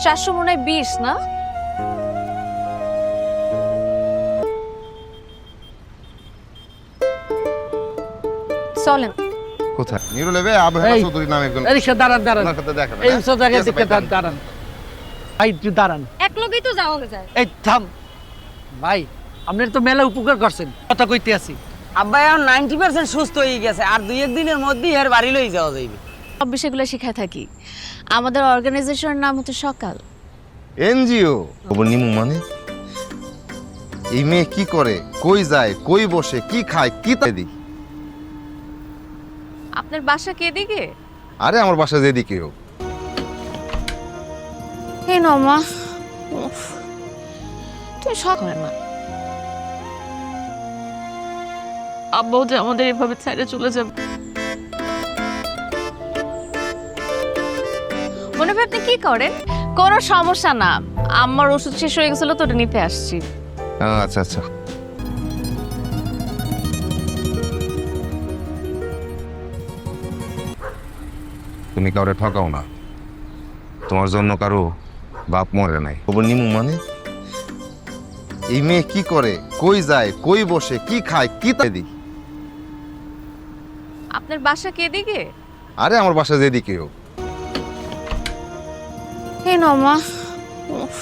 400 মনে হয় 20 না? চলেন। কোথায় নিরু লেবে আবহাওয়া এই, চৌধুরী নামে একজন রিক্সা দাঁড়ান দাঁড়ান ওনার সাথে দেখা এই সব জায়গায় দিকে দাঁড়ান ভাই একটু দাঁড়ান এক লগেই তো যাওয়া যায়। এই থাম ভাই আপনার তো মেলা উপকার করছেন কথা কইতে আছি আব্বা এখন 90% সুস্থ হয়ে গেছে আর 2-1 দিনের মধ্যেই এর বাড়ি লই যাওয়া যাইবে। সব বিষয়গুলো শিখায় থাকি। আমাদের অর্গানাইজেশনের নাম হচ্ছে সকাল। এনজিও খবর নিমু মানে এই মেয়ে কি করে, কই যায়, কই বসে, কি খায়, কি তাই দি? আপনার বাসা কে দিকে? আরে আমার বাসা যেদিকে হোক। এই নাও মা। উফ, তুমি শখ হয় না। আব্বাও যে আমাদের এভাবে ছেড়ে চলে যাবে। মনে হয় আপনি কি করেন? কোনো সমস্যা না, আমার ওষুধ শেষ হয়ে গেছিল তো ওটা নিতে আসছি। আচ্ছা আচ্ছা। তুমি কাউরে ঠকাও না, তোমার জন্য কারো বাপ মরে নাই। খবর নিমু মানে এই মেয়ে কি করে, কই যায়, কই বসে, কি খায়, কি তাই দি? আপনার বাসা কে দিকে? আরে আমার বাসা যেদিকে হোক। এই নাও মা। উফ,